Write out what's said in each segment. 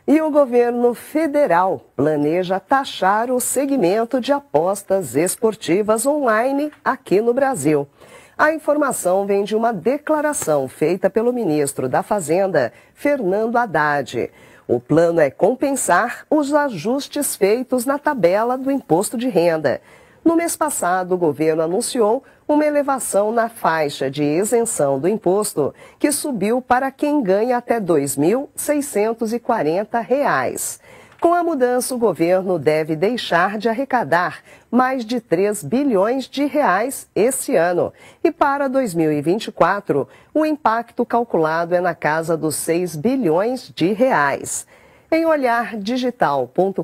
E o governo federal planeja taxar o segmento de apostas esportivas online aqui no Brasil. A informação vem de uma declaração feita pelo ministro da Fazenda, Fernando Haddad. O plano é compensar os ajustes feitos na tabela do imposto de renda. No mês passado, o governo anunciou uma elevação na faixa de isenção do imposto, que subiu para quem ganha até R$ 2.640. Com a mudança, o governo deve deixar de arrecadar mais de 3 bilhões de reais esse ano. E para 2024, o impacto calculado é na casa dos 6 bilhões de reais. Em olhardigital.com.br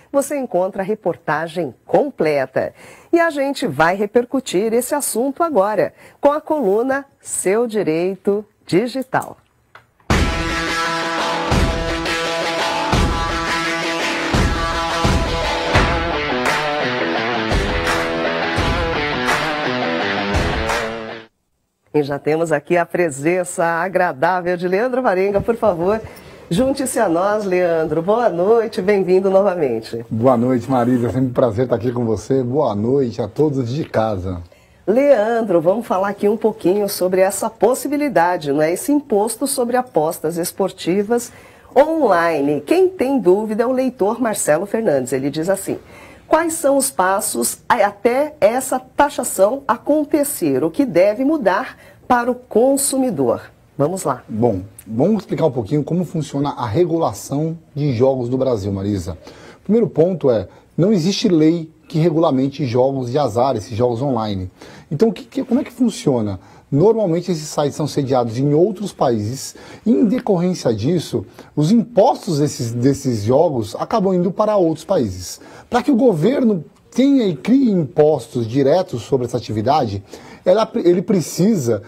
você encontra a reportagem completa. E a gente vai repercutir esse assunto agora, com a coluna Seu Direito Digital. E já temos aqui a presença agradável de Leandro Varenga, por favor. Junte-se a nós, Leandro. Boa noite, bem-vindo novamente. Boa noite, Marisa. É sempre um prazer estar aqui com você. Boa noite a todos de casa. Leandro, vamos falar aqui um pouquinho sobre essa possibilidade, não é? Esse imposto sobre apostas esportivas online. Quem tem dúvida é o leitor Marcelo Fernandes. Ele diz assim: quais são os passos até essa taxação acontecer? O que deve mudar para o consumidor? Vamos lá. Bom, vamos explicar um pouquinho como funciona a regulação de jogos no Brasil, Marisa. O primeiro ponto é, não existe lei que regulamente jogos de azar, esses jogos online. Então, como é que funciona? Normalmente esses sites são sediados em outros países e, em decorrência disso, os impostos desses jogos acabam indo para outros países. Para que o governo tenha e crie impostos diretos sobre essa atividade, ele precisa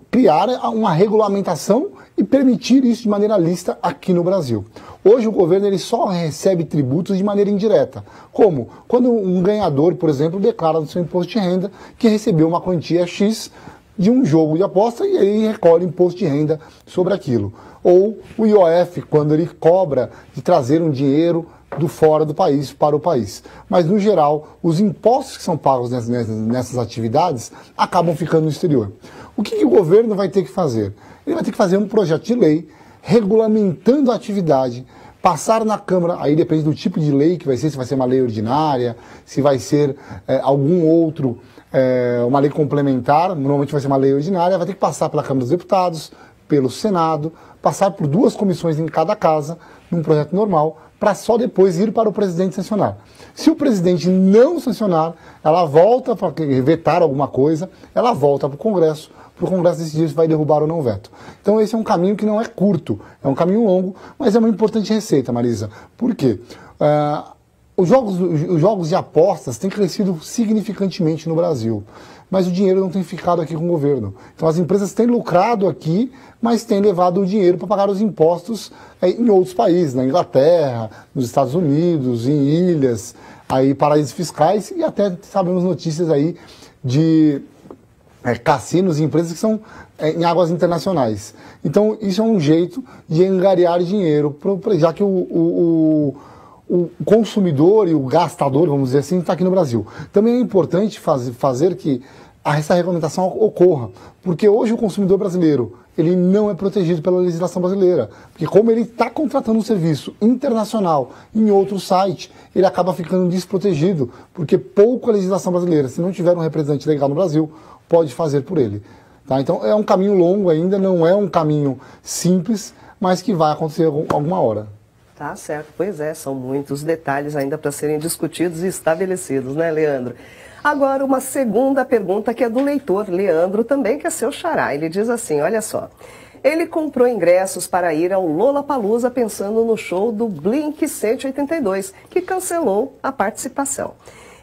criar uma regulamentação e permitir isso de maneira lícita aqui no Brasil. Hoje o governo ele só recebe tributos de maneira indireta. Como? Quando um ganhador, por exemplo, declara no seu imposto de renda que recebeu uma quantia X de um jogo de aposta e ele recolhe imposto de renda sobre aquilo. Ou o IOF, quando ele cobra de trazer um dinheiro do fora do país para o país. Mas, no geral, os impostos que são pagos nessas atividades acabam ficando no exterior. O que o governo vai ter que fazer? Ele vai ter que fazer um projeto de lei regulamentando a atividade, passar na Câmara, aí depende do tipo de lei que vai ser, se vai ser uma lei ordinária, se vai ser algum outro, uma lei complementar, normalmente vai ser uma lei ordinária, vai ter que passar pela Câmara dos Deputados, pelo Senado, passar por 2 comissões em cada casa, num projeto normal, para só depois ir para o presidente sancionar. Se o presidente não sancionar, ela volta para vetar alguma coisa, ela volta para o Congresso decidir se vai derrubar ou não o veto. Então esse é um caminho que não é curto, é um caminho longo, mas é uma importante receita, Marisa. Por quê? Os jogos de apostas têm crescido significantemente no Brasil, mas o dinheiro não tem ficado aqui com o governo. Então as empresas têm lucrado aqui, mas têm levado o dinheiro para pagar os impostos em outros países, na Inglaterra, nos Estados Unidos, em ilhas, paraísos fiscais, e até sabemos notícias aí de cassinos e empresas que são em águas internacionais. Então isso é um jeito de angariar dinheiro, já que o consumidor e o gastador, vamos dizer assim, está aqui no Brasil. Também é importante fazer que essa regulamentação ocorra, porque hoje o consumidor brasileiro ele não é protegido pela legislação brasileira, porque como ele está contratando um serviço internacional em outro site, ele acaba ficando desprotegido, porque pouco a legislação brasileira, se não tiver um representante legal no Brasil, pode fazer por ele. Tá? Então é um caminho longo ainda, não é um caminho simples, mas que vai acontecer alguma hora. Tá certo, pois é, são muitos detalhes ainda para serem discutidos e estabelecidos, né, Leandro? Agora, uma segunda pergunta que é do leitor Leandro também, que é seu xará. Ele diz assim, olha só, ele comprou ingressos para ir ao Lollapalooza pensando no show do Blink-182, que cancelou a participação.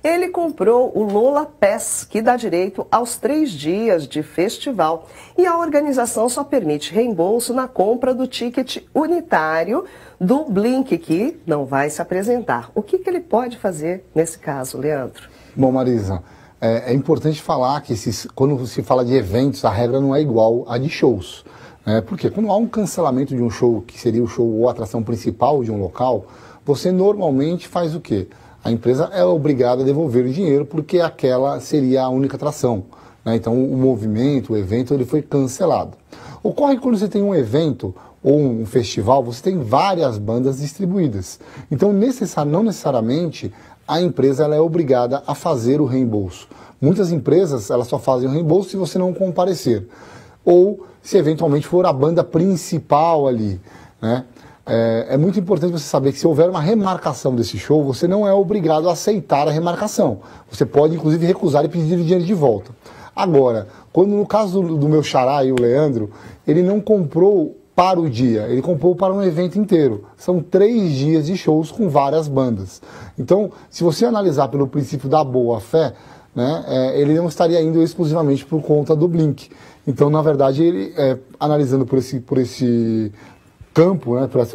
Ele comprou o Lola Pass, que dá direito aos 3 dias de festival. E a organização só permite reembolso na compra do ticket unitário do Blink, que não vai se apresentar. O que ele pode fazer nesse caso, Leandro? Bom, Marisa, é importante falar que quando se fala de eventos, a regra não é igual à de shows. Porque quando há um cancelamento de um show, que seria o show ou a atração principal de um local, você normalmente faz o quê? A empresa é obrigada a devolver o dinheiro porque aquela seria a única atração. Então o movimento, o evento, ele foi cancelado. Ocorre que quando você tem um evento ou um festival, você tem várias bandas distribuídas. Então não necessariamente a empresa ela é obrigada a fazer o reembolso. Muitas empresas elas só fazem o reembolso se você não comparecer. Ou se eventualmente for a banda principal ali, É muito importante você saber que se houver uma remarcação desse show, você não é obrigado a aceitar a remarcação. Você pode, inclusive, recusar e pedir o dinheiro de volta. Agora, quando no caso do meu xará e o Leandro, ele não comprou para o dia, ele comprou para um evento inteiro. São 3 dias de shows com várias bandas. Então, se você analisar pelo princípio da boa-fé, ele não estaria indo exclusivamente por conta do Blink. Então, na verdade, ele, analisando por esse campo,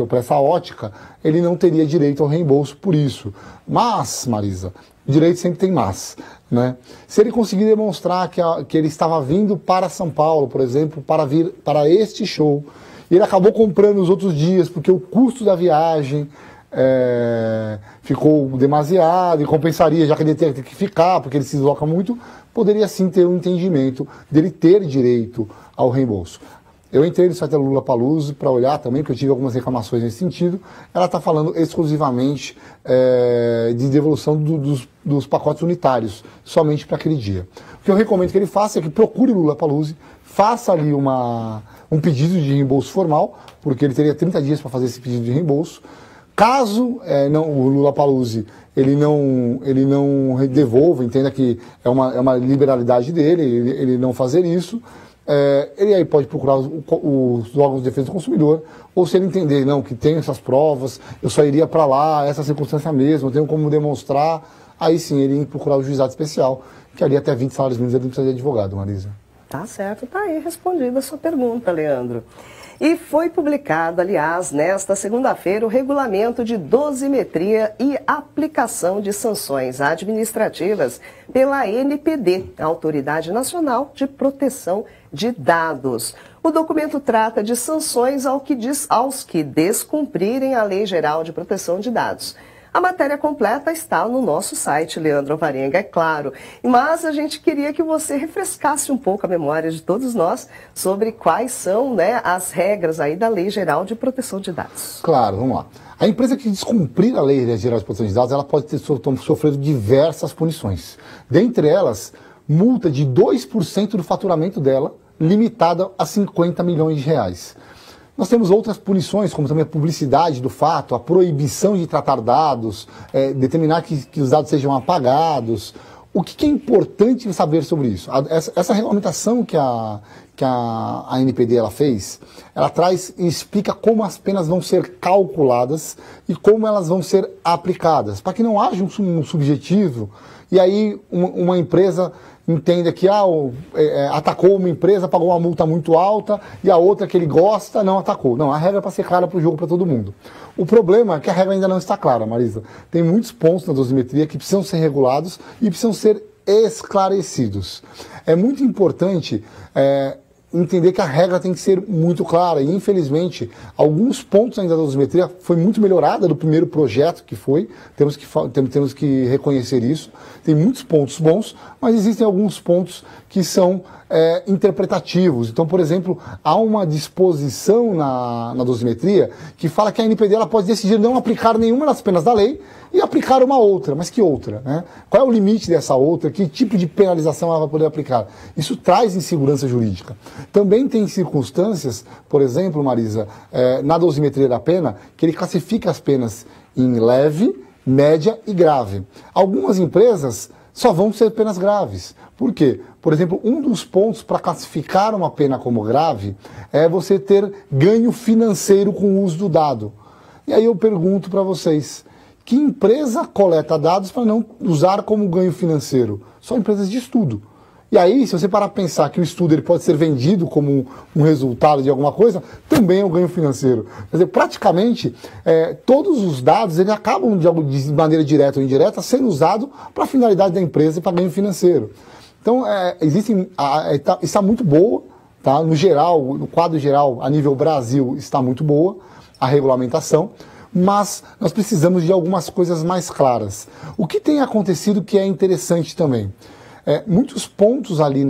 por essa ótica, ele não teria direito ao reembolso por isso. Mas, Marisa, direito sempre tem mas. Se ele conseguir demonstrar que ele estava vindo para São Paulo, por exemplo, para vir para este show, e ele acabou comprando os outros dias porque o custo da viagem ficou demasiado e compensaria, já que ele teria que ficar, porque ele se desloca muito, poderia sim ter um entendimento dele ter direito ao reembolso. Eu entrei no site da Lollapalooza para olhar também, porque eu tive algumas reclamações nesse sentido. Ela está falando exclusivamente de devolução dos pacotes unitários, somente para aquele dia. O que eu recomendo que ele faça é que procure o Lollapalooza, faça ali um pedido de reembolso formal, porque ele teria 30 dias para fazer esse pedido de reembolso. Caso o Lollapalooza ele não devolva, entenda que é uma liberalidade dele, ele não fazer isso, ele aí pode procurar os órgãos de defesa do consumidor, ou se ele entender, não, que tem essas provas, eu só iria para lá, essa circunstância mesmo, eu tenho como demonstrar, aí sim ele ia procurar o juizado especial, que ali até 20 salários mínimos ele não precisa de advogado, Marisa. Tá certo, tá aí respondida a sua pergunta, Leandro. E foi publicado, aliás, nesta segunda-feira, o regulamento de dosimetria e aplicação de sanções administrativas pela ANPD, a Autoridade Nacional de Proteção de Dados. O documento trata de sanções aos que descumprirem a Lei Geral de Proteção de Dados. A matéria completa está no nosso site, Leandro Alvarenga, é claro. Mas a gente queria que você refrescasse um pouco a memória de todos nós sobre quais são as regras aí da Lei Geral de Proteção de Dados. Claro, vamos lá. A empresa que descumprir a Lei Geral de Proteção de Dados, ela pode ter sofrido diversas punições. Dentre elas, multa de 2% do faturamento dela, limitada a 50 milhões de reais. Nós temos outras punições, como também a publicidade do fato, a proibição de tratar dados, determinar que os dados sejam apagados. O que é importante saber sobre isso? Essa regulamentação que a ANPD ela fez, ela traz e explica como as penas vão ser calculadas e como elas vão ser aplicadas, para que não haja um subjetivo e aí uma empresa entenda que atacou uma empresa, pagou uma multa muito alta e a outra que ele gosta não atacou. Não, a regra é para ser clara para o jogo, para todo mundo. O problema é que a regra ainda não está clara, Marisa. Tem muitos pontos na dosimetria que precisam ser regulados e precisam ser esclarecidos. É muito importante entender que a regra tem que ser muito clara e, infelizmente, alguns pontos ainda da dosimetria foi muito melhorada do primeiro projeto que foi, temos que reconhecer isso. Tem muitos pontos bons, mas existem alguns pontos que são interpretativos. Então, por exemplo, há uma disposição na dosimetria que fala que a ANPD ela pode decidir não aplicar nenhuma das penas da lei e aplicar uma outra. Mas que outra? Qual é o limite dessa outra? Que tipo de penalização ela vai poder aplicar? Isso traz insegurança jurídica. Também tem circunstâncias, por exemplo, Marisa, na dosimetria da pena, que ele classifica as penas em leve, média e grave. Algumas empresas só vão ser penas graves. Por quê? Por exemplo, um dos pontos para classificar uma pena como grave é você ter ganho financeiro com o uso do dado. E aí eu pergunto para vocês, que empresa coleta dados para não usar como ganho financeiro? Só empresas de estudo. E aí, se você parar para pensar que o estudo ele pode ser vendido como um resultado de alguma coisa, também é um ganho financeiro. Quer dizer, praticamente, todos os dados eles acabam, de maneira direta ou indireta, sendo usados para a finalidade da empresa e para ganho financeiro. Então, está muito boa, tá? No geral, no quadro geral, a nível Brasil, está muito boa a regulamentação, mas nós precisamos de algumas coisas mais claras. O que tem acontecido que é interessante também? Muitos pontos ali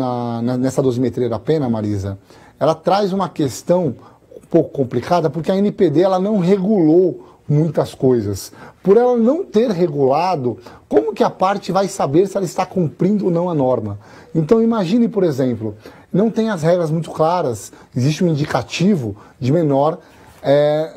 nessa dosimetria da pena, Marisa, ela traz uma questão um pouco complicada, porque a NPD ela não regulou muitas coisas. Por ela não ter regulado, como que a parte vai saber se ela está cumprindo ou não a norma? Então imagine, por exemplo, não tem as regras muito claras, existe um indicativo de menor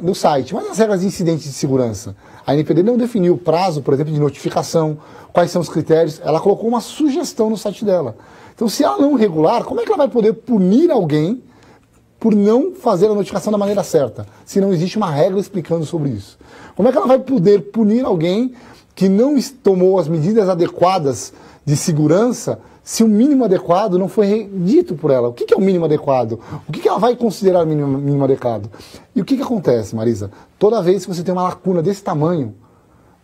no site, mas as regras de incidentes de segurança. A NPD não definiu o prazo, por exemplo, de notificação, quais são os critérios, ela colocou uma sugestão no site dela. Então se ela não regular, como é que ela vai poder punir alguém por não fazer a notificação da maneira certa, se não existe uma regra explicando sobre isso? Como é que ela vai poder punir alguém que não tomou as medidas adequadas de segurança se o mínimo adequado não foi dito por ela? O que é o mínimo adequado? O que ela vai considerar mínimo adequado? E o que acontece, Marisa? Toda vez que você tem uma lacuna desse tamanho,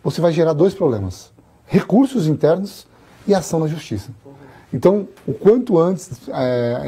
você vai gerar dois problemas: recursos internos e ação na justiça. Então, o quanto antes,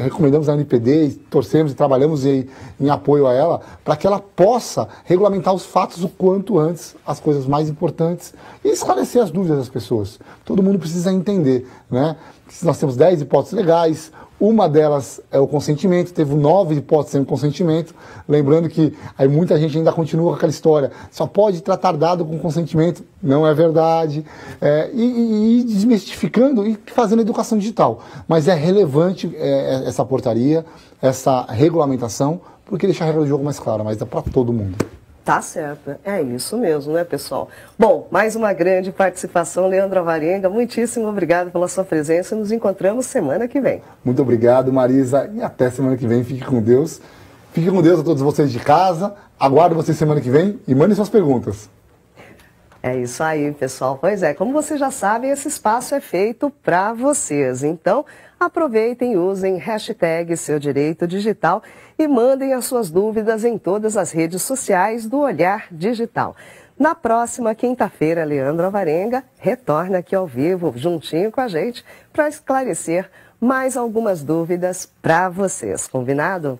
recomendamos a NPD, torcemos e trabalhamos em apoio a ela, para que ela possa regulamentar os fatos o quanto antes, as coisas mais importantes, e esclarecer as dúvidas das pessoas. Todo mundo precisa entender, né? Nós temos 10 hipóteses legais, uma delas é o consentimento, teve 9 hipóteses sem consentimento, lembrando que aí muita gente ainda continua com aquela história, só pode tratar dado com consentimento, não é verdade, e desmistificando e fazendo educação digital. Mas é relevante essa portaria, essa regulamentação, porque deixa a regra do jogo mais clara, mas é para todo mundo. Tá certo, é isso mesmo, né, pessoal? Bom, mais uma grande participação, Leandro Alvarenga, muitíssimo obrigado pela sua presença, nos encontramos semana que vem. Muito obrigado, Marisa, e até semana que vem, fique com Deus. Fique com Deus a todos vocês de casa, aguardo vocês semana que vem e mandem suas perguntas. É isso aí, pessoal. Pois é, como vocês já sabem, esse espaço é feito para vocês. Então, aproveitem e usem hashtag Seu Direito Digital e mandem as suas dúvidas em todas as redes sociais do Olhar Digital. Na próxima quinta-feira, Leandro Alvarenga retorna aqui ao vivo, juntinho com a gente, para esclarecer mais algumas dúvidas para vocês. Combinado?